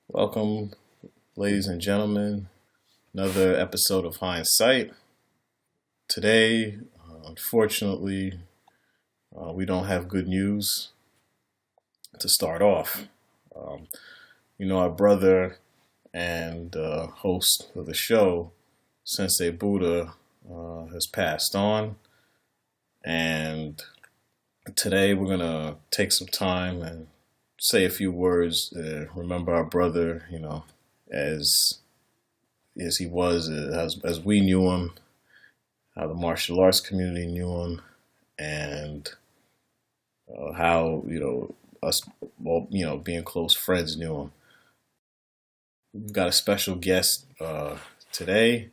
Welcome, ladies and gentlemen. Another episode of Hindsight. Today, unfortunately, we don't have good news to start off. Um, our brother and host of the show, Sensei Buddha, has passed on. And today we're going to take some time and say a few words, remember our brother, as he was, as we knew him, how the martial arts community knew him, and how us, well, being close friends knew him. We've got a special guest today.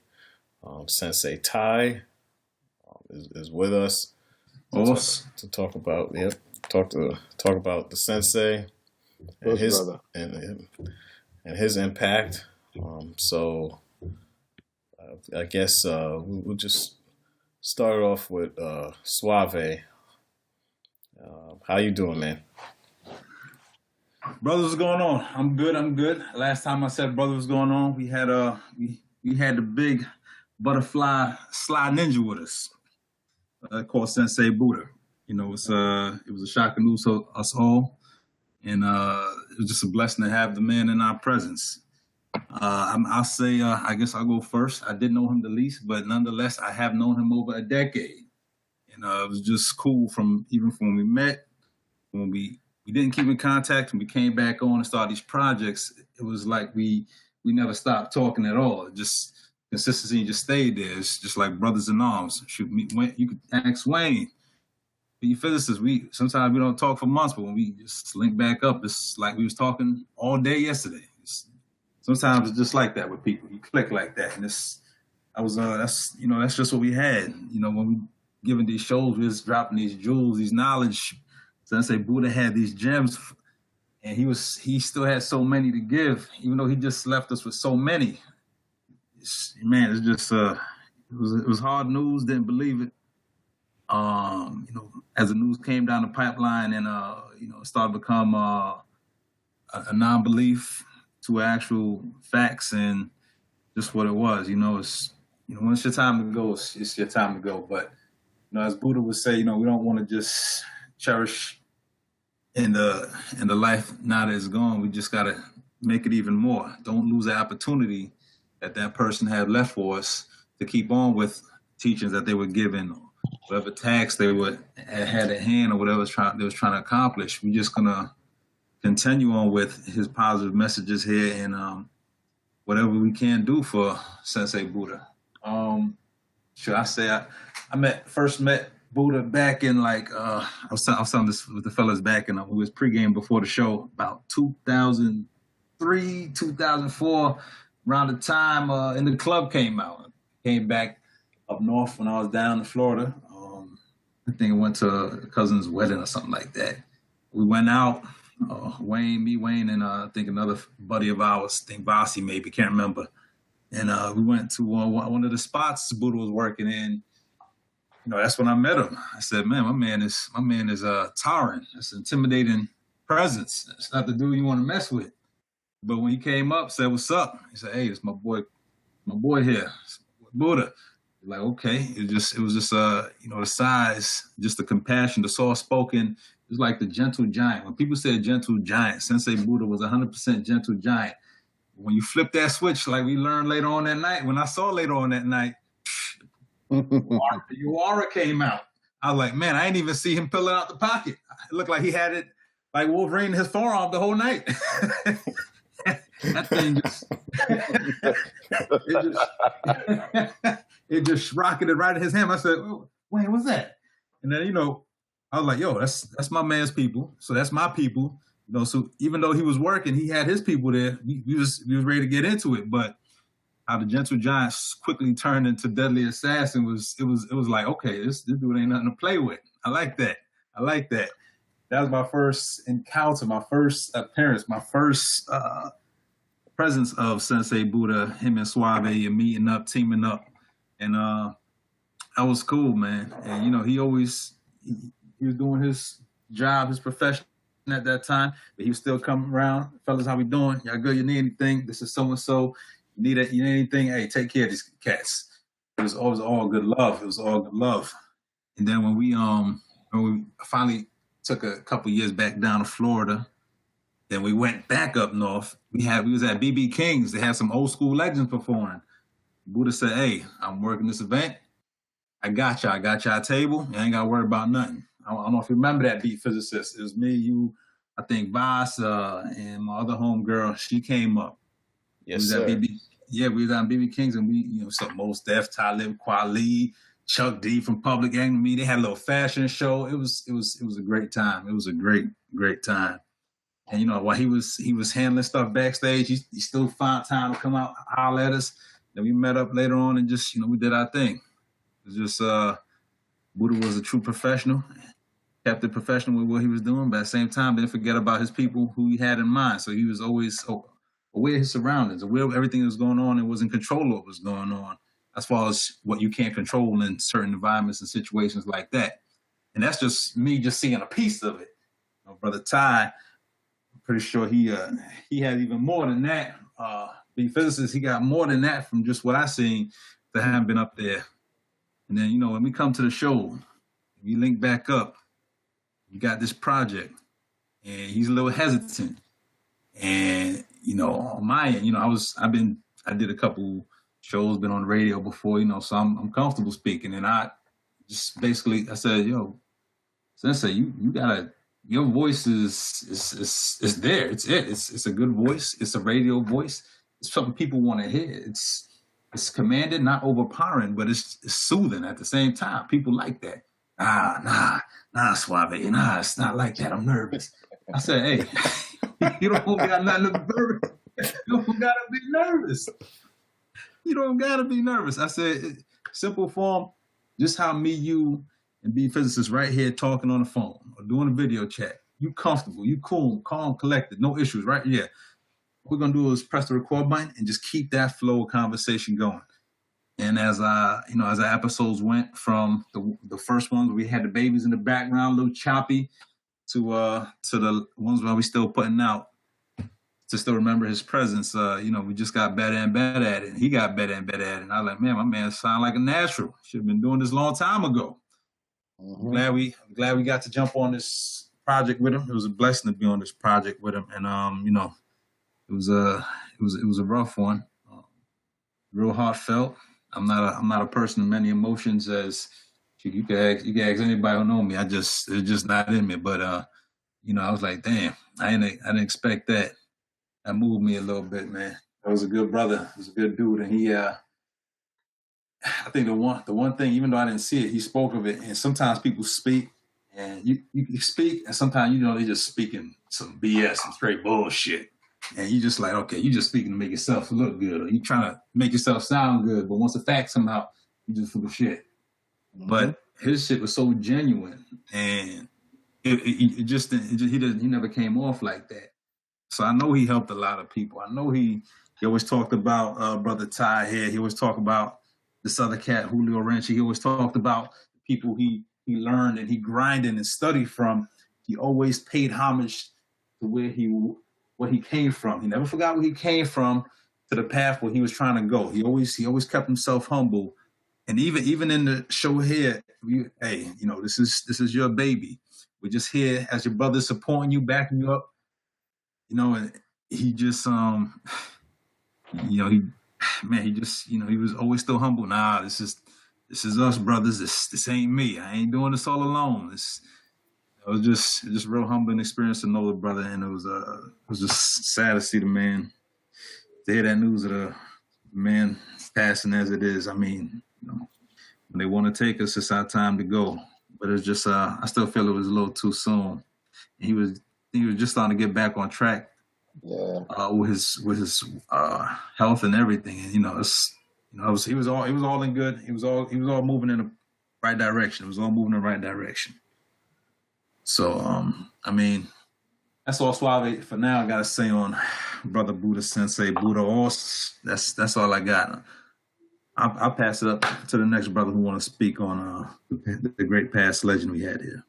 Sensei Tai is with us to talk about talk about the sensei and his and his impact. So I guess we'll just start off with Suave. How you doing, man? Brothers, what's going on? I'm good. Last time I said brothers, what's going on? We had we had the big butterfly slide ninja with us, called Sensei Buddha. It was a shocking news to us all, and it was just a blessing to have the man in our presence. I'll say, I guess I'll go first. I didn't know him the least, but nonetheless, I have known him over a decade, and it was just cool from when we met, when we didn't keep in contact, and we came back on and started these projects. It was like we never stopped talking at all. Just consistency just stayed there. It's just like brothers in arms. Shoot, you could ask Wayne. You physicists, sometimes we don't talk for months, but when we just link back up, it's like we was talking all day yesterday. Sometimes it's just like that with people. You click like that, and that's just what we had. When we giving these shows, we just dropping these jewels, these knowledge. Sensei Buddha had these gems, and he still had so many to give, even though he just left us with so many. It's just it was hard news. Didn't believe it. As the news came down the pipeline, and it started to become a non-belief to actual facts and just what it was. When it's your time to go, it's your time to go. But as Buddha would say, we don't want to just cherish in the life now that it's gone. We just gotta make it even more. Don't lose the opportunity that person had left for us to keep on with teachings that they were given, whatever task they had at hand, or whatever they was trying to accomplish. We're just gonna continue on with his positive messages here, and whatever we can do for Sensei Buddha. Should I say I first met Buddha back in I was telling this with the fellas back in it was pregame before the show, about 2003, 2004, around the time and the club came out. Came back up north when I was down in Florida. I think I went to a cousin's wedding or something like that. We went out, Wayne, and I think another buddy of ours, I think Vasi maybe, can't remember. And we went to one of the spots Buddha was working in. That's when I met him. I said, "Man, my man is towering. It's an intimidating presence. It's not the dude you want to mess with." But when he came up, said, "What's up?" He said, "Hey, it's my boy here, Buddha." Like, okay, it was just the size, just the compassion, the soft spoken. It was like the gentle giant. When people said gentle giant, Sensei Buddha was 100% gentle giant. When you flip that switch, like we learned later on that night, when I saw later on that night, the aura came out. I was like, man, I didn't even see him pull it out the pocket. It looked like he had it like Wolverine in his forearm the whole night. That thing it just rocketed right in his hand. I said, "Oh, Wayne, what's that?" And then, I was like, "Yo, that's my man's people. So that's my people." So even though he was working, he had his people there. We was ready to get into it, but how the gentle giant quickly turned into deadly assassin was like, okay, this dude ain't nothing to play with. I like that. That was my first encounter, my first appearance, my first presence of Sensei Buddha, him and Suave, and meeting up, teaming up. And that was cool, man. And, he was doing his job, his profession, at that time, but he was still coming around. Fellas, how we doing? Y'all good? You need anything? This is so and so. You need anything? Hey, take care of these cats. It was always all good love. It was all good love. And then when we finally took a couple years back down to Florida, then we went back up north. We was at BB King's. They had some old school legends performing. Buddha said, "Hey, I'm working this event. I got y'all a table. You ain't got to worry about nothing." I don't know if you remember that, Beat Physicist. It was me, you, I think Voss, and my other homegirl. She came up. Yes, sir. We was on BB King's, and we, some Mos Def, Talib Kweli, Chuck D from Public Enemy. They had a little fashion show. It was a great time. It was a great time. And while he was handling stuff backstage, he still found time to come out, holler at us. Then we met up later on and just we did our thing. It was just Buddha was a true professional, kept it professional with what he was doing, but at the same time didn't forget about his people who he had in mind. So he was always aware of his surroundings, aware of everything that was going on, and was in control of what was going on, as far as what you can't control in certain environments and situations like that. And that's just me just seeing a piece of it. Brother Ty, I'm pretty sure he had even more than that. Being physicist, he got more than that from just what I seen to having been up there. And then, when we come to the show, we link back up, you got this project, and he's a little hesitant. And, on my end, I did a couple shows, been on the radio before, so I'm comfortable speaking. And I just basically, I said, yo, Sensei, you gotta, your voice is there. It's a good voice. It's a radio voice. It's something people want to hear. It's commanded, not overpowering, but it's soothing at the same time. People like that. Nah, Suave. Nah, it's not like that. I'm nervous. I said, hey, you don't got nothing to be nervous. You don't got to be nervous. You don't got to be nervous. I said, simple form, just how me, you, and B Physicist right here talking on the phone or doing a video chat. You comfortable, you cool, calm, collected, no issues, right? Yeah. What we're going to do is press the record button and just keep that flow of conversation going. And as our episodes went from the first ones, we had the babies in the background, a little choppy, to the ones where we still putting out, to still remember his presence. We just got better and better at it. And he got better and better at it. And I was like, man, my man sound like a natural. Should have been doing this a long time ago. Mm-hmm. Glad we got to jump on this project with him. It was a blessing to be on this project with him. And it was a rough one, real heartfelt. I'm not a person of many emotions, as you can ask anybody who know me. It's just not in me. But I was like, damn, I didn't expect that. That moved me a little bit, man. That was a good brother. He was a good dude, and he I think the one thing, even though I didn't see it, he spoke of it. And sometimes people speak, and you speak, and sometimes they just speaking some BS, some straight bullshit. And you just like, okay, you just speaking to make yourself look good, or you trying to make yourself sound good. But once the facts come out, you just full of shit. Mm-hmm. But his shit was so genuine, and he never came off like that. So I know he helped a lot of people. I know he always talked about Brother Ty here. He always talked about this other cat, Julio Ranchi. He always talked about the people he learned and he grinded and studied from. He always paid homage to where he came from. He never forgot where he came from to the path where he was trying to go. He always kept himself humble. And even in the show here, this is your baby. We're just here as your brother, supporting you, backing you up. And he just he was always still humble. Nah, this is us, brothers. This ain't me. I ain't doing this all alone. It was just real humbling experience to know the brother, and it was just sad to see the man, to hear that news of the man passing as it is. I mean, when they want to take us, it's our time to go. But it's just I still feel it was a little too soon. And he was just starting to get back on track, with his health and everything. And he was all in good. He was all moving in the right direction. It was all moving in the right direction. So, that's all Suave for now. I gotta say on Brother Buddha Sensei, Buddha. That's all I got. I'll pass it up to the next brother who want to speak on the great past legend we had here.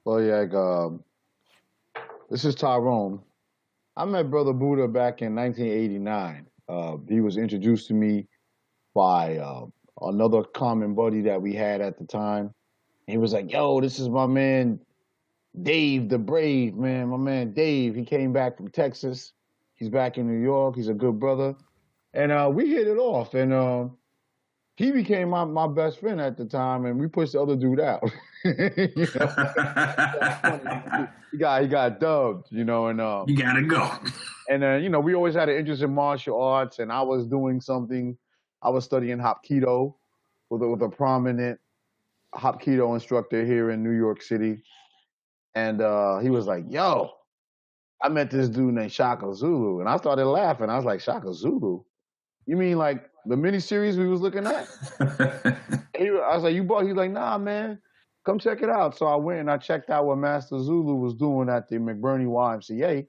Well, yeah, This is Tyrone. I met Brother Buddha back in 1989. He was introduced to me by another common buddy that we had at the time. He was like, "Yo, this is my man Dave the Brave, man. My man Dave. He came back from Texas. He's back in New York. He's a good brother." And we hit it off. And he became my best friend at the time, and we pushed the other dude out. You know, that's funny. He got dubbed, you know, and You gotta go. and you know, we always had an interest in martial arts, and I was doing something. I was studying Hapkido with a prominent Hapkido instructor here in New York City, and he was like, "Yo, I met this dude named Shaka Zulu," and I started laughing. I was like, "Shaka Zulu? You mean like the miniseries we was looking at?" I was like, "You bought?" He's like, "Nah, man, come check it out." So I went and I checked out what Master Zulu was doing at the McBurney YMCA,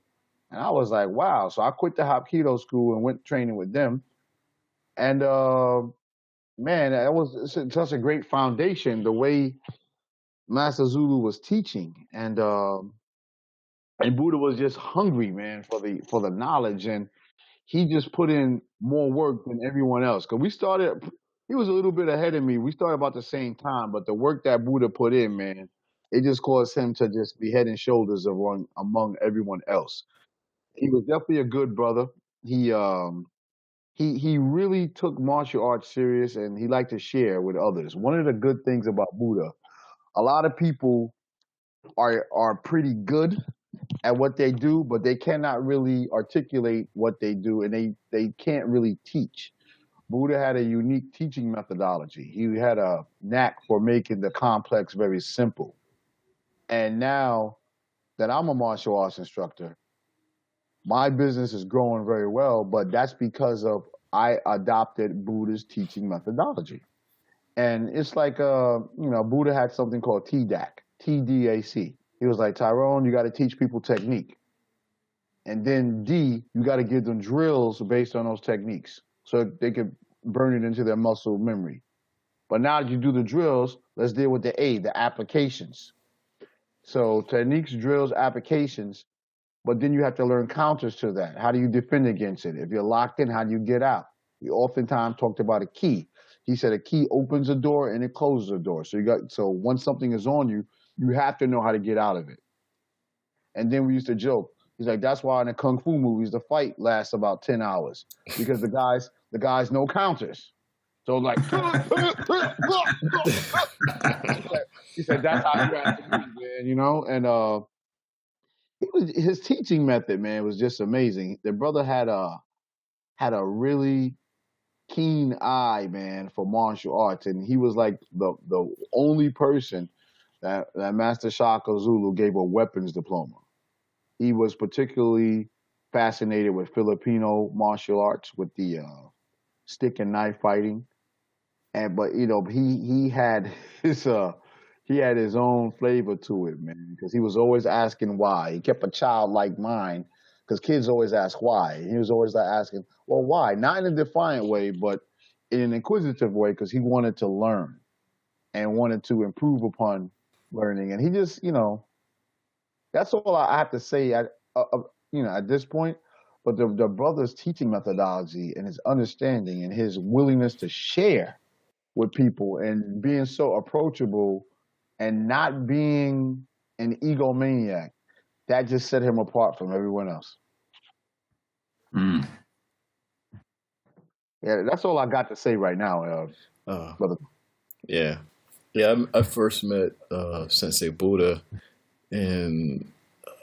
and I was like, "Wow!" So I quit the Hapkido school and went training with them. And man, that was such a great foundation. The way Master Zulu was teaching, and Buddha was just hungry, man, for the knowledge, and he just put in more work than everyone else. Because we started, he was a little bit ahead of me. We started about the same time, but the work that Buddha put in, man, it just caused him to just be head and shoulders among everyone else. He was definitely a good brother. He really took martial arts serious, and he liked to share with others. One of the good things about Buddha, a lot of people are pretty good at what they do, but they cannot really articulate what they do, and they can't really teach. Buddha had a unique teaching methodology. He had a knack for making the complex very simple. And now that I'm a martial arts instructor, my business is growing very well, but that's because of I adopted Buddha's teaching methodology. And it's like, Buddha had something called TDAC, TDAC. He was like, "Tyrone, you got to teach people technique. And then D, you got to give them drills based on those techniques so they could burn it into their muscle memory. But now that you do the drills, let's deal with the A, the applications. So techniques, drills, applications, but then you have to learn counters to that. How do you defend against it? If you're locked in, how do you get out?" We oftentimes talked about a key. He said a key opens a door and it closes a door. So once something is on you, you have to know how to get out of it. And then we used to joke. He's like, that's why in the kung fu movies the fight lasts about 10 hours because the guys know counters. So like, he said that's how you have to be, man, you know. And his teaching method, man, was just amazing. The brother had a really keen eye, man, for martial arts, and he was like the only person that Master Shaka Zulu gave a weapons diploma. He was particularly fascinated with Filipino martial arts, with the stick and knife fighting, but you know he had his own flavor to it, man, because he was always asking why. He kept a childlike mind because kids always ask why. He was always like asking, well, why? Not in a defiant way, but in an inquisitive way, because he wanted to learn and wanted to improve upon learning. And he just, that's all I have to say at this point. But the brother's teaching methodology and his understanding and his willingness to share with people and being so approachable and not being an egomaniac, that just set him apart from everyone else. Mm. Yeah, that's all I got to say right now, brother. Yeah. I first met Sensei Buddha in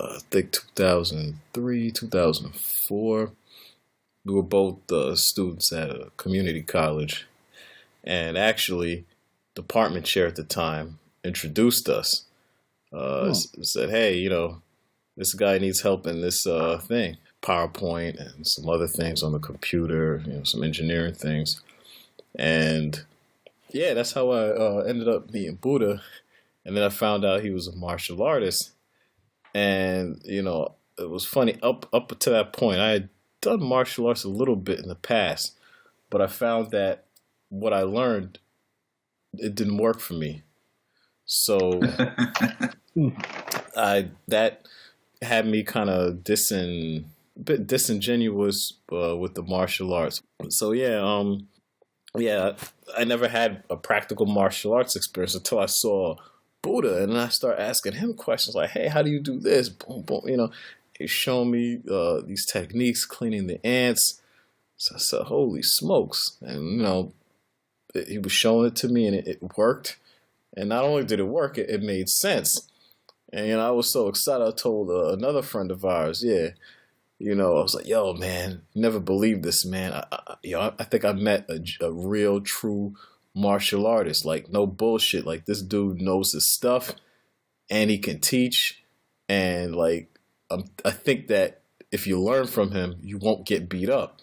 I think 2003, 2004. We were both students at a community college, and actually, the department chair at the time introduced us. Said, "Hey, this guy needs help in this thing, PowerPoint and some other things on the computer, some engineering things." And yeah, that's how I ended up meeting Buddha. And then I found out he was a martial artist. And, it was funny. Up to that point, I had done martial arts a little bit in the past, but I found that what I learned, it didn't work for me. So that had me kind of a bit disingenuous with the martial arts. So yeah, I never had a practical martial arts experience until I saw Buddha, and I started asking him questions like, "Hey, how do you do this?" Boom, boom. He's showing me these techniques, cleaning the ants. So I said, "Holy smokes!" And he was showing it to me, and it worked. And not only did it work, it made sense. And I was so excited. I told another friend of ours, yeah. I was like, "Yo, man, never believed this, man. I think I met a real, true martial artist. Like, no bullshit. Like, this dude knows his stuff, and he can teach. And like, I think that if you learn from him, you won't get beat up."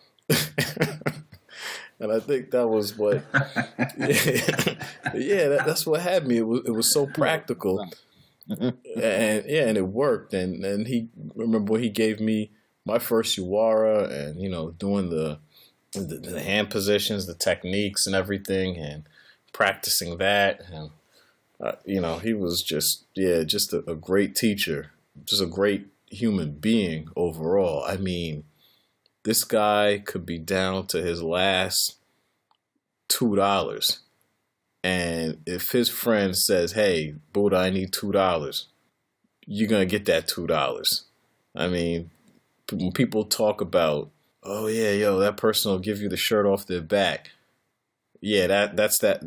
And I think that was what, yeah, that's what had me. It was so practical, and and it worked. And he remember when he gave me my first Uwara, and doing the hand positions, the techniques, and everything, and practicing that. And he was just a great teacher, just a great human being overall. I mean, this guy could be down to his last $2, and if his friend says, "Hey, Buddha, I need $2," you're gonna get that $2. I mean, when people talk about, "Oh yeah, yo, that person will give you the shirt off their back," yeah, that's that.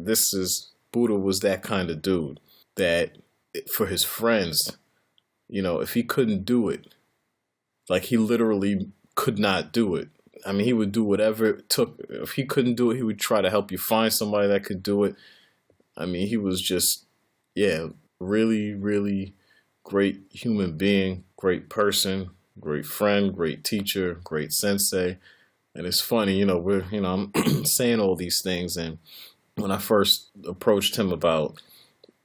Buddha was that kind of dude that for his friends, if he couldn't do it, like he literally could not do it. I mean, he would do whatever it took. If he couldn't do it, he would try to help you find somebody that could do it. I mean, he was just, really, really great human being, great person, great friend, great teacher, great sensei. And it's funny, I'm saying all these things. And when I first approached him about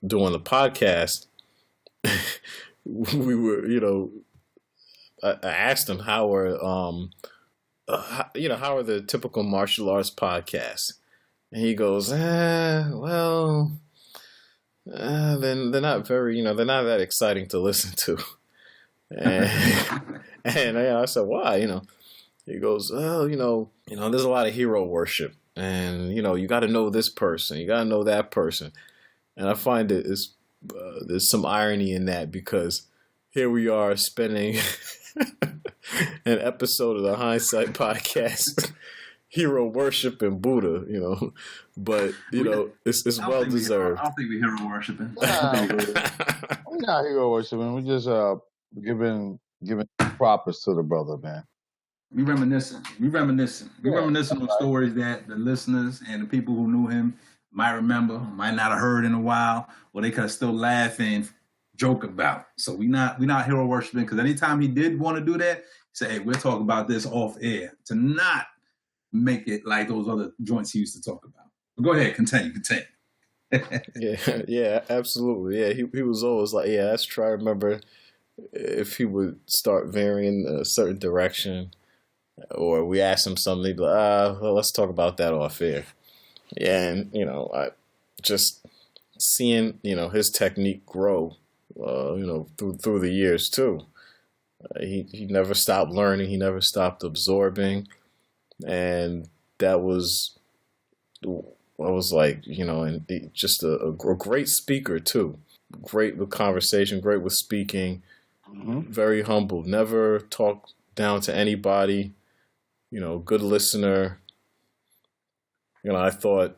doing the podcast, we were, I asked him how are the typical martial arts podcasts, and he goes, well, then they're not very, they're not that exciting to listen to. And I said, why? He goes, oh, there's a lot of hero worship, and you got to know this person, you got to know that person, and I find there's some irony in that, because here we are spending an episode of the Hindsight Podcast hero worshiping Buddha, but it's well deserved. I don't think we hero worshiping. We're not hero worshiping. We're just giving props to the brother, man. We reminiscing on stories that the listeners and the people who knew him might remember, might not have heard in a while, or they could still laugh and joke about. So we not hero worshiping, because anytime he did want to do that, he said, "Hey, we'll talk about this off air," to not make it like those other joints he used to talk about. But go ahead, continue. Yeah, absolutely. Yeah, he was always like, yeah, that's true. I remember if he would start veering a certain direction, or we asked him something, he'd be like, well, let's talk about that off air. Yeah, and I just seeing his technique grow, through the years too. He never stopped learning. He never stopped absorbing, and that was, I was like, and just a great speaker too. Great with conversation, great with speaking, very humble, never talked down to anybody, good listener. I thought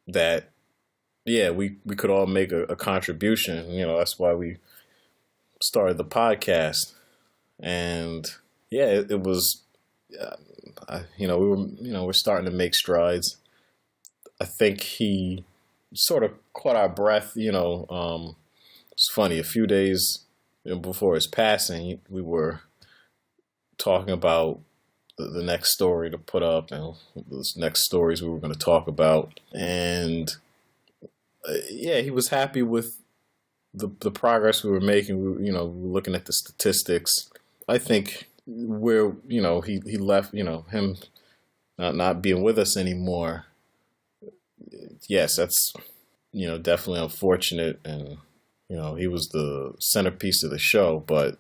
that, yeah, we could all make a contribution. That's why we started the podcast. And yeah, it was, we're starting to make strides. I think he sort of caught our breath, it's funny, a few days before his passing, we were talking about the next story to put up, and those next stories we were going to talk about. And yeah, he was happy with the progress we were making. We were looking at the statistics. I think where, he left, him not being with us anymore. Yes, that's, definitely unfortunate. And, he was the centerpiece of the show, but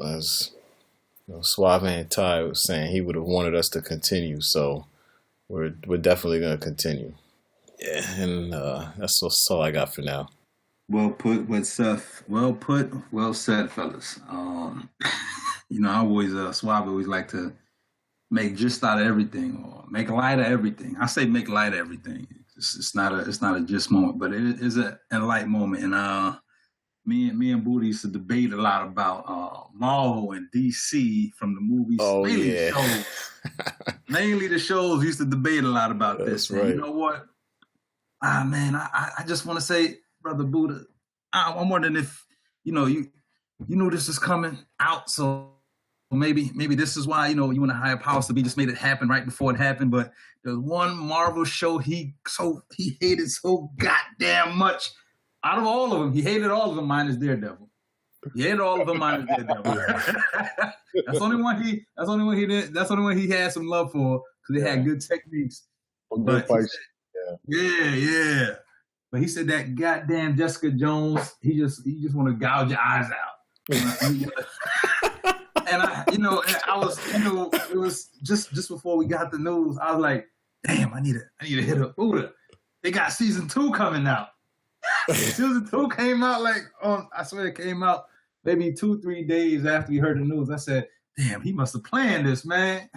as Suave and Ty was saying, he would have wanted us to continue. So we're definitely gonna continue. Yeah, and that's all I got for now. Well put, well Seth. Well put, well said, fellas. I always Suave always like to make just out of everything or make light of everything. I say make light of everything. It's not a just moment, but it is a light moment. And me and Booty used to debate a lot about Marvel and DC from the movies. Oh mainly yeah, shows. Mainly the shows used to debate a lot about that's this. right. And you know what? Man, I just want to say, Brother Buddha, I'm wondering if you knew this is coming out, so maybe this is why you want a higher powers to be just made it happen right before it happened. But there's one Marvel show he hated so goddamn much. Out of all of them, he hated all of them minus Daredevil. He hated all of them minus Daredevil. That's the only one he did. That's the only one he had some love for because they had good techniques. Good fights. Yeah. But he said that goddamn Jessica Jones, he just want to gouge your eyes out. And I was, it was just before we got the news. I was like, damn, I need to hit up Buddha. They got season 2 coming out. Season 2 came out I swear it came out maybe 2-3 days after we heard the news. I said, damn, he must have planned this, man.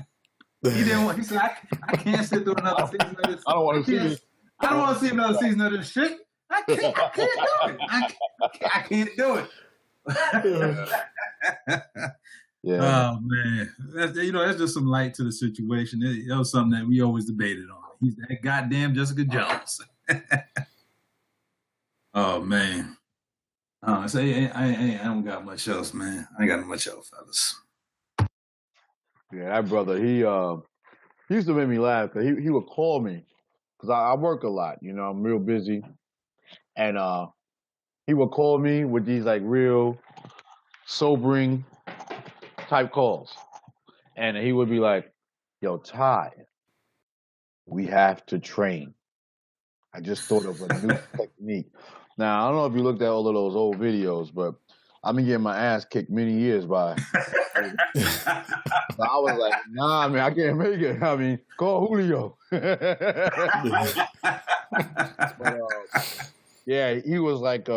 He didn't want. He said, I can't sit through another season of this. I don't want to see this. I don't want to see another season of this shit. I can't do it. I can't do it. Yeah. Oh man, that's just some light to the situation. That was something that we always debated on. He's that goddamn Jessica Jones. Oh man. I don't got much else, man. I ain't got much else, fellas. Yeah, that brother, he used to make me laugh because he would call me because I work a lot, I'm real busy, and he would call me with these like real sobering type calls, and he would be like, "Yo, Ty, we have to train. I just thought of a new technique." Now I don't know if you looked at all of those old videos, but I've been getting my ass kicked many years by. So I was like, nah, man, I can't make it. I mean, call Julio. But, yeah, he was like,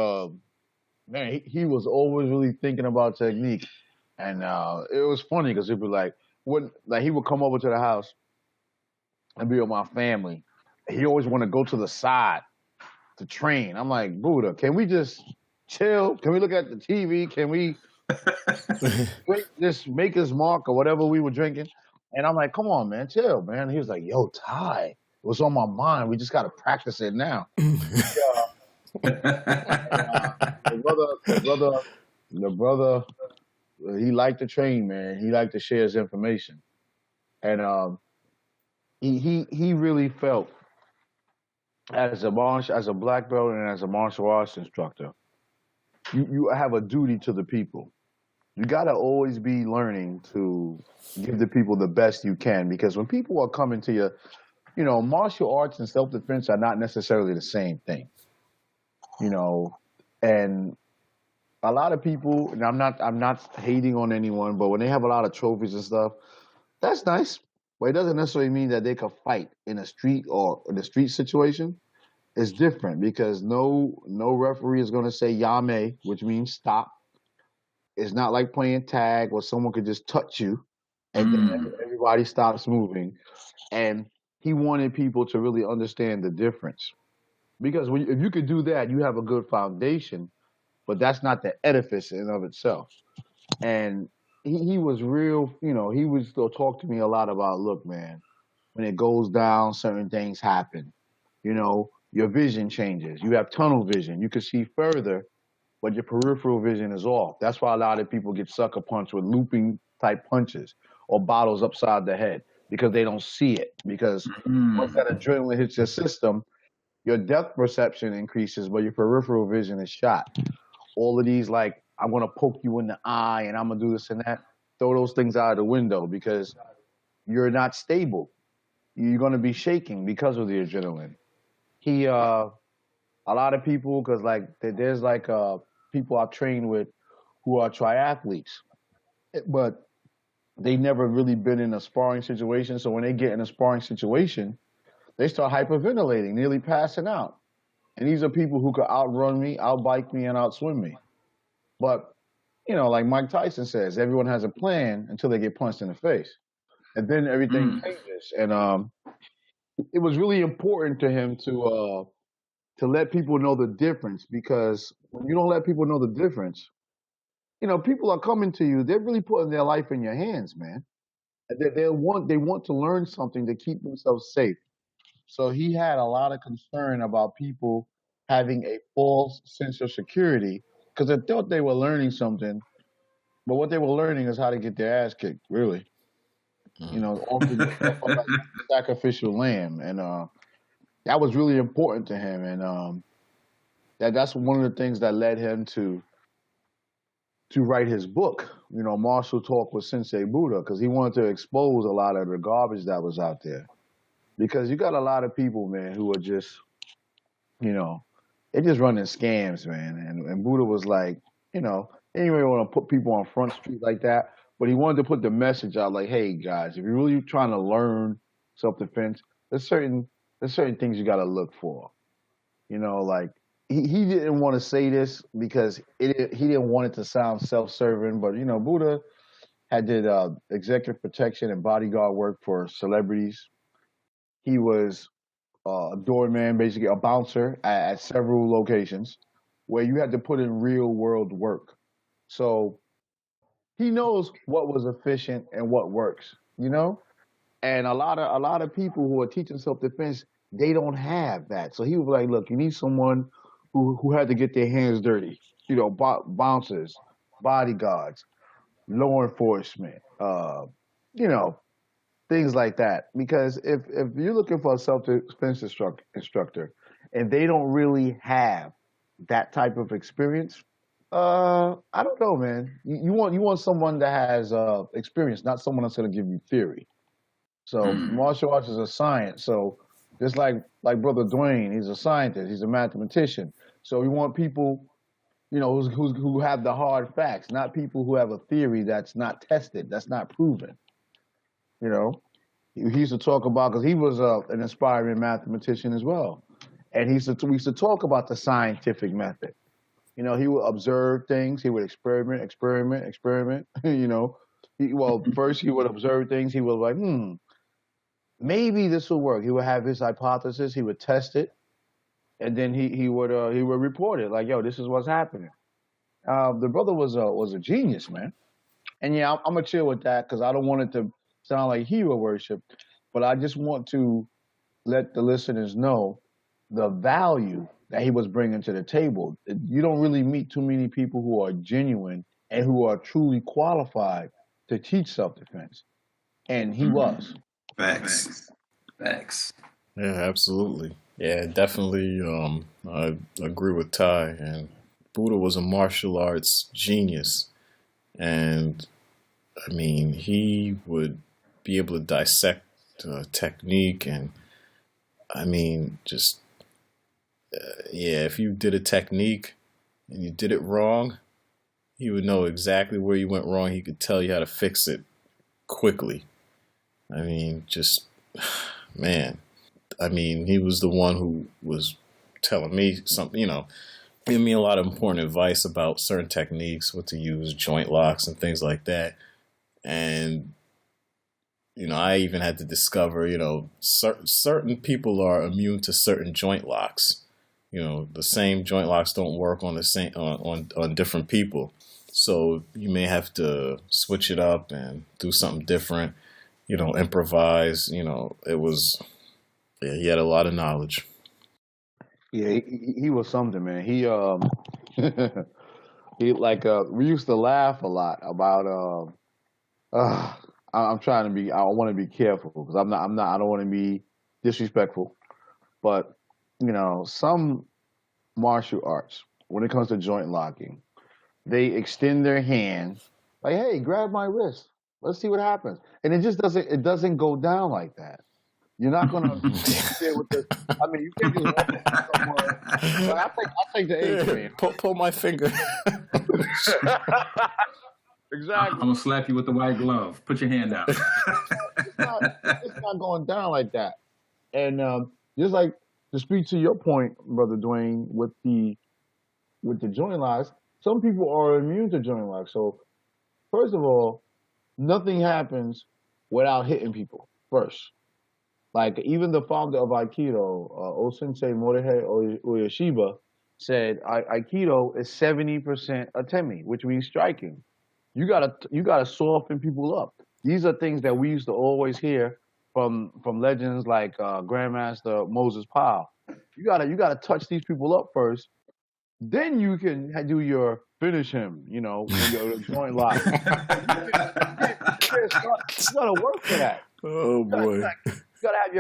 man, he was always really thinking about technique. And it was funny because he'd be like, he would come over to the house and be with my family. He always want to go to the side to train. I'm like, Buddha, can we just chill? Can we look at the TV? Can we just make his mark or whatever we were drinking? And I'm like, come on, man, chill, man. And he was like, yo, Ty, it was on my mind. We just got to practice it now. The brother, he liked to train, man. He liked to share his information. And he really felt as a black belt and as a martial arts instructor, you have a duty to the people. You got to always be learning to give the people the best you can, because when people are coming to you, martial arts and self-defense are not necessarily the same thing, and a lot of people, and I'm not hating on anyone, but when they have a lot of trophies and stuff, that's nice, but it doesn't necessarily mean that they could fight in a street or in a street situation. It's different because no referee is going to say yame, which means stop. It's not like playing tag where someone could just touch you and then everybody stops moving. And he wanted people to really understand the difference. Because if you could do that, you have a good foundation, but that's not the edifice in and of itself. And he was real, he would still talk to me a lot about, look, man, when it goes down, certain things happen. Your vision changes. You have tunnel vision. You can see further, but your peripheral vision is off. That's why a lot of people get sucker punched with looping type punches or bottles upside the head because they don't see it. Because once that adrenaline hits your system, your depth perception increases, but your peripheral vision is shot. All of these, like, I'm going to poke you in the eye and I'm going to do this and that, throw those things out of the window because you're not stable. You're going to be shaking because of the adrenaline. A lot of people, because like there's like people I've trained with who are triathletes, but they never really been in a sparring situation. So when they get in a sparring situation, they start hyperventilating, nearly passing out. And these are people who could outrun me, outbike me, and outswim me. But, like Mike Tyson says, everyone has a plan until they get punched in the face. And then everything changes. And it was really important to him to let people know the difference, because when you don't let people know the difference, people are coming to you. They're really putting their life in your hands, man. They want to learn something to keep themselves safe. So he had a lot of concern about people having a false sense of security because they thought they were learning something, but what they were learning is how to get their ass kicked, really. Often like sacrificial lamb, and that was really important to him, and that's one of the things that led him to write his book, Martial Talk with Sensei Buddha, because he wanted to expose a lot of the garbage that was out there. Because you got a lot of people, man, who are just, they're just running scams, man. And Buddha was like, he didn't really want to put people on Front Street like that, but he wanted to put the message out like, hey, guys, if you're really trying to learn self-defense, there's certain things you got to look for. Like, he didn't want to say this because he didn't want it to sound self-serving, but, Buddha did executive protection and bodyguard work for celebrities. He was a doorman, basically a bouncer at several locations where you had to put in real world work. So he knows what was efficient and what works, And a lot of people who are teaching self-defense, they don't have that. So he was like, look, you need someone who had to get their hands dirty, bouncers, bodyguards, law enforcement, things like that. Because if you're looking for a self-defense instructor and they don't really have that type of experience, I don't know, man. You want someone that has experience, not someone that's going to give you theory. So martial arts is a science. So just like Brother Dwayne, he's a scientist, he's a mathematician. So we want people, who have the hard facts, not people who have a theory that's not tested, that's not proven. He used to talk about, because he was an aspiring mathematician as well, and we used to talk about the scientific method. He would observe things, he would experiment. First he would observe things, he would like, maybe this will work. He would have his hypothesis, he would test it, and then he would report it like, yo, this is what's happening. The brother was a genius, man. And yeah, I'm gonna chill with that because I don't want it to sound like hero worship, but I just want to let the listeners know the value that he was bringing to the table. You don't really meet too many people who are genuine and who are truly qualified to teach self-defense, and he was. Facts. Yeah, absolutely. Yeah, definitely. I agree with Ty. And Buddha was a martial arts genius, and I mean, he would be able to dissect technique, and I mean, just if you did a technique and you did it wrong, he would know exactly where you went wrong. He could tell you how to fix it quickly. I mean, just man. I mean, he was the one who was telling me something, giving me a lot of important advice about certain techniques, what to use, joint locks and things like that. And, I even had to discover, certain people are immune to certain joint locks. The same joint locks don't work on the same on different people. So you may have to switch it up and do something different, improvise. It was, he had a lot of knowledge. Yeah, he was something, man. He we used to laugh a lot about I'm trying to be, I want to be careful because I don't want to be disrespectful, but some martial arts, when it comes to joint locking, they extend their hand like, hey, grab my wrist, let's see what happens, and it doesn't go down like that. You're not gonna deal with this. I mean, you can't just walk up somewhere. I take the A train. Pull my finger. Exactly. I'm gonna slap you with the white glove. Put your hand out. It's not. It's not going down like that. And just like to speak to your point, brother Dwayne, with the joint locks, some people are immune to joint locks. So first of all, nothing happens without hitting people first. Like even the founder of Aikido, Osensei Morihei Uyeshiba, said Aikido is 70% atemi, which means striking. You gotta soften people up. These are things that we used to always hear from legends like Grandmaster Moses Powell. You gotta touch these people up first, then you can do your finish him. Your joint lock. You gotta work for that. Oh boy. You gotta have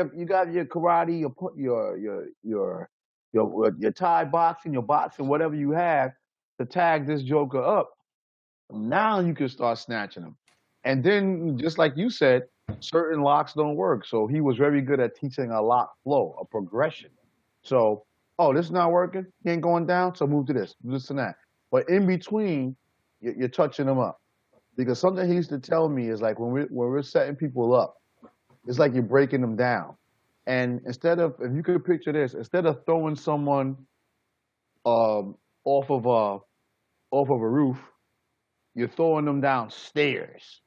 your karate, your Thai boxing, your boxing, whatever you have to tag this joker up. Now you can start snatching them. And then, just like you said, certain locks don't work. So he was very good at teaching a lock flow, a progression. So, oh, this is not working. He ain't going down. So move to this and that. But in between, you're touching them up. Because something he used to tell me is like when we're setting people up, it's like you're breaking them down. And if you could picture this, instead of throwing someone off of a roof, you're throwing them downstairs.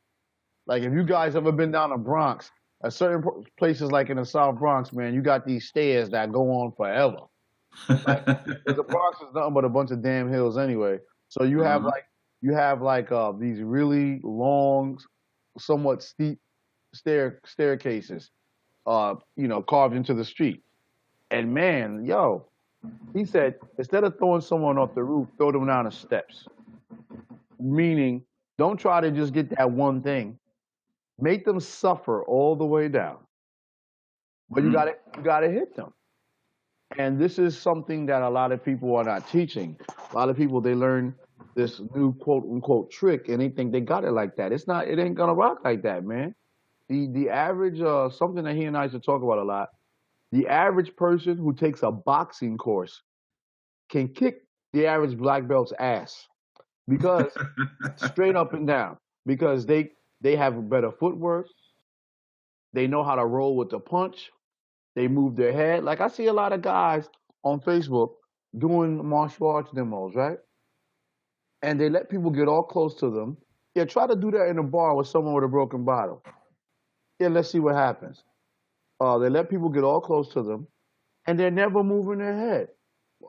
Like if you guys ever been down the Bronx, at certain places like in the South Bronx, man, you got these stairs that go on forever. Like, 'cause the Bronx is nothing but a bunch of damn hills anyway. So you have these really long, somewhat steep staircases, carved into the street. And man, he said instead of throwing someone off the roof, throw them down the steps. Meaning, don't try to just get that one thing. Make them suffer all the way down. But you gotta hit them. And this is something that a lot of people are not teaching. A lot of people they learn this new quote unquote trick and they think they got it like that. It ain't gonna rock like that, man. The average something that he and I used to talk about a lot, the average person who takes a boxing course can kick the average black belt's ass. Because straight up and down. Because they have better footwork. They know how to roll with the punch. They move their head. Like I see a lot of guys on Facebook doing martial arts demos, right? And they let people get all close to them. Yeah, try to do that in a bar with someone with a broken bottle. Yeah, let's see what happens. They let people get all close to them, and they're never moving their head.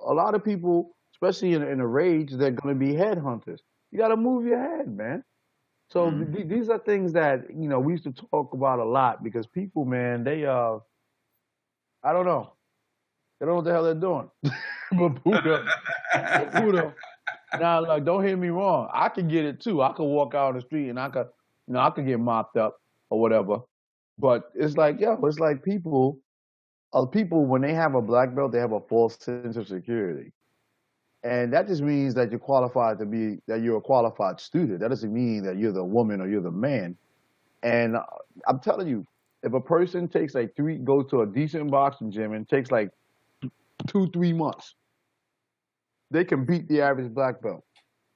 A lot of people, especially in a rage, they're going to be headhunters. You got to move your head, man. So these are things that we used to talk about a lot because people, man, they I don't know, they don't know what the hell they're doing. but Buddha. Now, like, don't hear me wrong. I could get it too. I could walk out on the street and I could get mopped up or whatever. But it's like, it's like people when they have a black belt, they have a false sense of security. And that just means that you're a qualified student. That doesn't mean that you're the woman or you're the man. And I'm telling you, if a person takes goes to a decent boxing gym and takes like 2-3 months, they can beat the average black belt.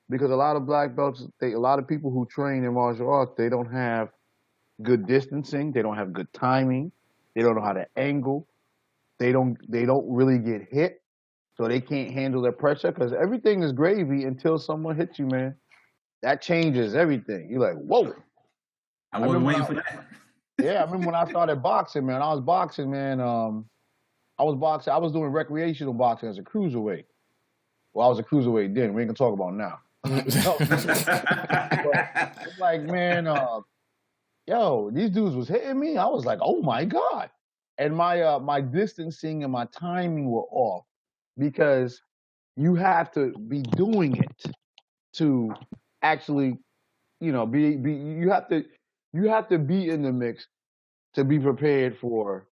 Because a lot of black belts, a lot of people who train in martial arts, they don't have good distancing, they don't have good timing, they don't know how to angle, they don't really get hit. So they can't handle the pressure because everything is gravy until someone hits you, man. That changes everything. You're like, whoa. I wasn't waiting for that. Yeah, I remember when I started boxing, man. I was boxing, man. I was doing recreational boxing as a cruiserweight. Well, I was a cruiserweight then. We ain't gonna talk about it now. But it's like, man, these dudes was hitting me. I was like, oh my God. And my distancing and my timing were off. Because you have to be doing it to actually, you have to be in the mix to be prepared for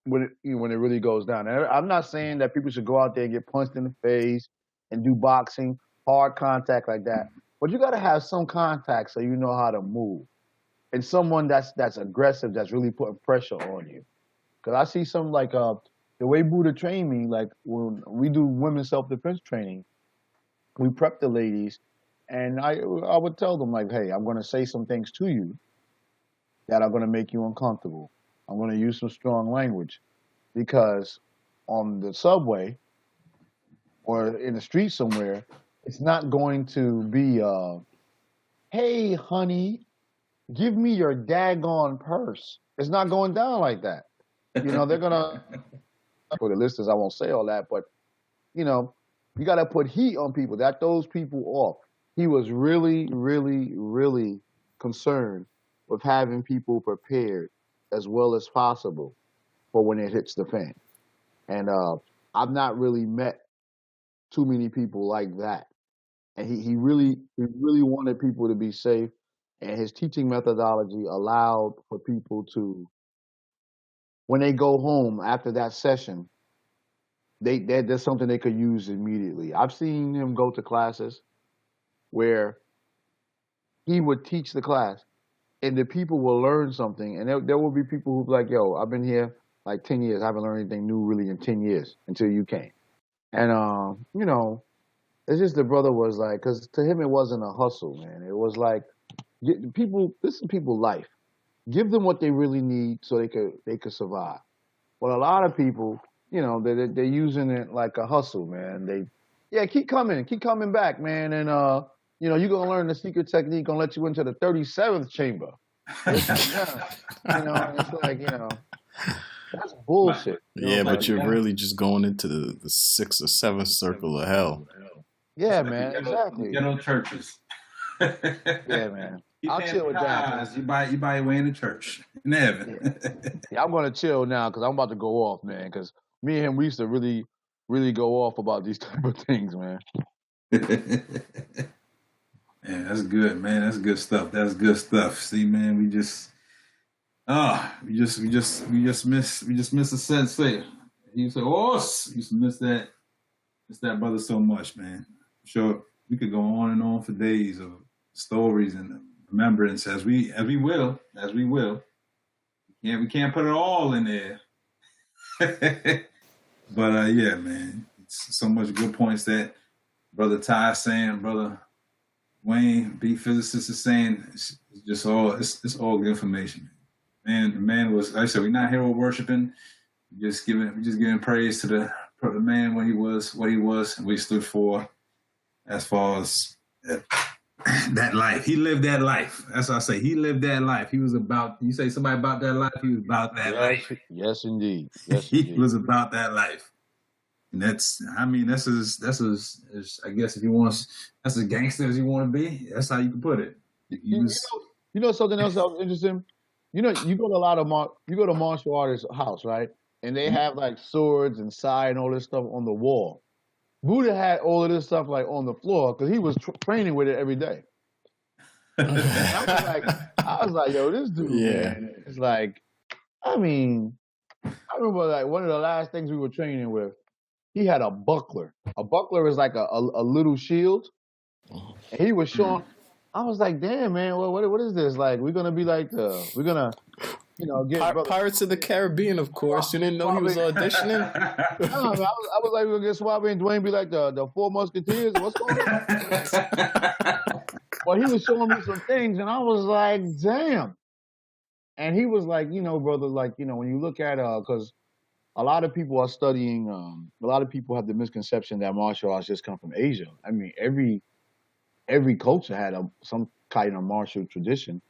when it really goes down. And I'm not saying that people should go out there and get punched in the face and do boxing, hard contact like that. But you got to have some contact so you know how to move. And someone that's aggressive, that's really putting pressure on you. Because I see some like the way Buddha trained me, like when we do women's self-defense training, we prep the ladies And I would tell them like, hey, I'm going to say some things to you that are going to make you uncomfortable. I'm going to use some strong language because on the subway or in the street somewhere, it's not going to be, hey, honey, give me your daggone purse. It's not going down like that. You know, they're going to, for the listeners, I won't say all that, but, you know, you got to put heat on people. That throws people off. He was really, really, really concerned with having people prepared as well as possible for when it hits the fan. And I've not really met too many people like that. And he really wanted people to be safe. And his teaching methodology allowed for people to, when they go home after that session, there's something they could use immediately. I've seen him go to classes where he would teach the class and the people will learn something. And there will be people who'll be like, yo, I've been here like 10 years. I haven't learned anything new really in 10 years until you came. And, you know, it's just the brother was like, because to him it wasn't a hustle, man. It was like, this is people's life. Give them what they really need so they could survive. Well, a lot of people, you know, they're using it like a hustle, man. Keep coming back, man, and you know, you're gonna learn the secret technique, gonna let you into the 37th chamber. You know, and it's like, you know, that's bullshit. Yeah, but you're really just going into the sixth or seventh circle of hell. Yeah, man, exactly. Ghetto churches. Yeah, man. I'll chill with that. You buy your way into church in heaven. Yeah, I'm gonna chill now because I'm about to go off, man. Because me and him, we used to really, really go off about these type of things, man. Yeah, that's good, man. That's good stuff. That's good stuff. See, man, we just miss a sensei. You say, oh, you just miss that brother so much, man. I'm sure we could go on and on for days of stories and remembrance as we will. Yeah, we can't put it all in there. But yeah, man, it's so much good points that Brother Ty is saying, Brother Wayne, B Physicist is saying. It's just all all good information. Man, the man was, like I said, we're not hero worshiping. We're just giving praise to the man what he was, and we stood for as far as that life. He lived that life. That's what I say. He lived that life. He was about, you say somebody about that life, he was about that life. Yes, indeed. Yes, he was about that life. And that's I guess if you want, that's as gangster as you want to be. That's how you can put it. You know something else that was interesting? You know, you go to martial artists' house, right? And they have like swords and sai and all this stuff on the wall. Buddha had all of this stuff like on the floor because he was training with it every day. I was like, yo, this dude, man, it's like, I mean, I remember like one of the last things we were training with, he had a buckler. A buckler is like a little shield. And he was showing, I was like, damn, man, what is this? Like, we're gonna be like we're gonna, you know, get Pirates of the Caribbean, of course. You didn't know he was auditioning? No, man, I was like, we're gonna get Suave and Dwayne be like the Four Musketeers. What's going on? Well, he was showing me some things, and I was like, damn. And he was like, you know, brother, like, you know, when you look at because a lot of people are studying. A lot of people have the misconception that martial arts just come from Asia. I mean, every culture had some kind of martial tradition.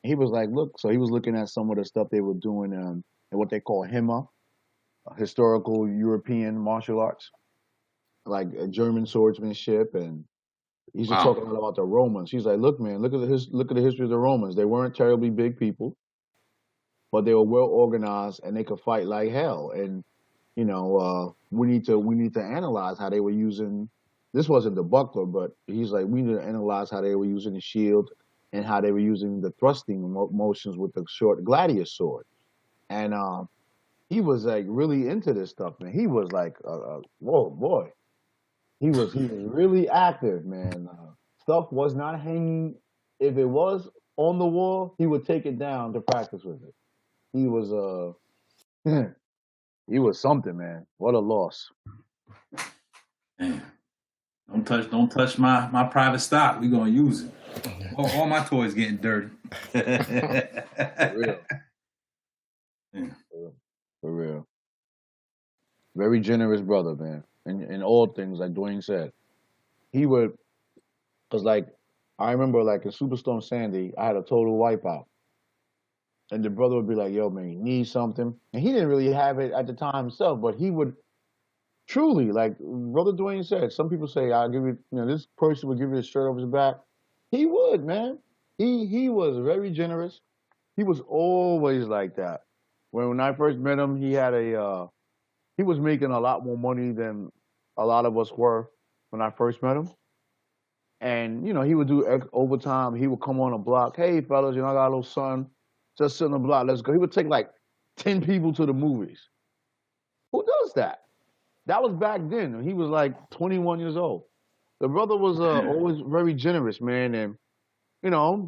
He was like, look, so he was looking at some of the stuff they were doing in what they call HEMA, historical European martial arts, like German swordsmanship, and he's talking a lot about the Romans. He's like, look, man, look at the history of the Romans. They weren't terribly big people, but they were well organized and they could fight like hell. And you know, we need to analyze how they were using. This wasn't the buckler, but he's like, we need to analyze how they were using the shield and how they were using the thrusting motions with the short gladius sword. And he was like really into this stuff, man. He was like, whoa, boy. He was really active, man. Stuff was not hanging. If it was on the wall, he would take it down to practice with it. He was he was something, man. What a loss. Man. Don't touch my private stock. We gonna use it. All my toys getting dirty. For real. Yeah. For real. Very generous brother, man. In all things, like Dwayne said. He would, cause like, I remember like in Superstorm Sandy, I had a total wipeout. And the brother would be like, yo, man, you need something. And he didn't really have it at the time himself, but he would truly, like Brother Dwayne said, some people say, I'll give you, this person would give you a shirt off his back. He would, man. He was very generous. He was always like that. When I first met him, he was making a lot more money than a lot of us were when I first met him. And, he would do overtime. He would come on a block. Hey, fellas, I got a little son. Just sit on the block. Let's go. He would take like 10 people to the movies. Who does that? That was back then. He was like 21 years old. The brother was always very generous, man. And,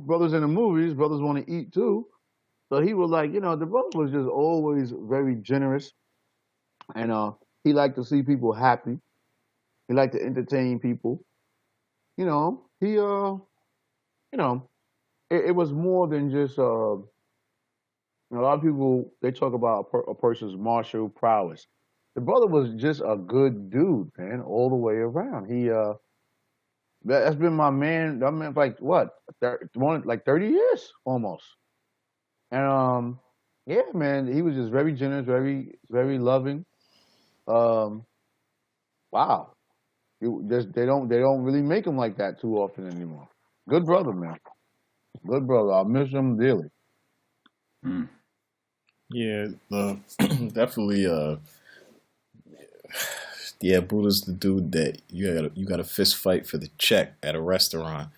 brothers in the movies, brothers want to eat too. So he was like, the brother was just always very generous. And he liked to see people happy. He liked to entertain people. It was more than just, a lot of people, they talk about a person's martial prowess. The brother was just a good dude, man, all the way around. That's been my man. I mean, like what, 30 years almost. And yeah, man, he was just very generous, very, very loving. Wow, they don't really make him like that too often anymore. Good brother, man. Good brother. I miss him dearly. Mm. Yeah, definitely. Yeah, Buddha's the dude that you got to fist fight for the check at a restaurant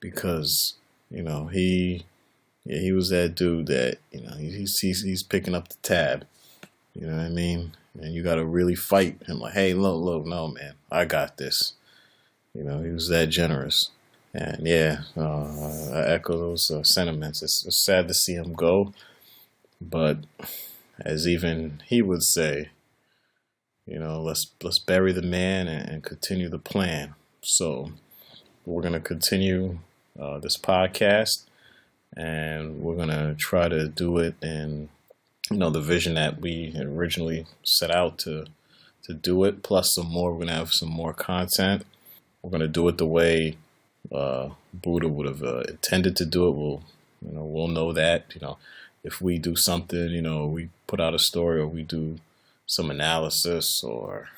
because he was that dude that he's picking up the tab. You know what I mean? And you got to really fight him like, hey, look, no, man, I got this. He was that generous. And yeah, I echo those sentiments. It's sad to see him go, but as even he would say, let's bury the man and continue the plan. So we're gonna continue this podcast, and we're gonna try to do it in the vision that we originally set out to do it. Plus some more. We're gonna have some more content. We're gonna do it the way Buddha would have intended to do it. We'll know that. If we do something, we put out a story or we do some analysis or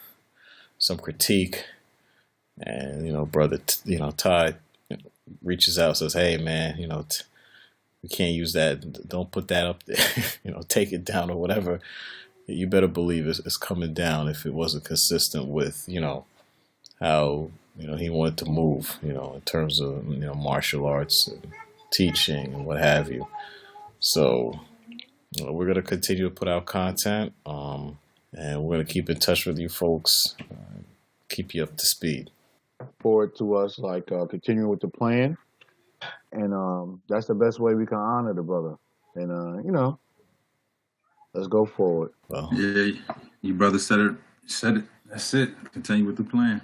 some critique, and brother, Ty reaches out and says, "Hey, man, we can't use that. Don't put that up there. Take it down or whatever." You better believe it's coming down if it wasn't consistent with how he wanted to move, in terms of martial arts and teaching and what have you. So we're gonna continue to put out content. And we're going to keep in touch with you folks, keep you up to speed. Forward to us, continuing with the plan. And that's the best way we can honor the brother. And, let's go forward. Well, yeah, your brother said it. That's it. Continue with the plan.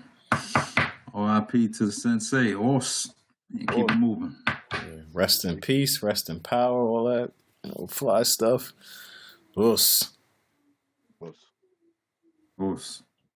R.I.P. to the sensei, horse. And keep it moving. Yeah. Rest in peace, rest in power, all that, fly stuff. Horse. Horse.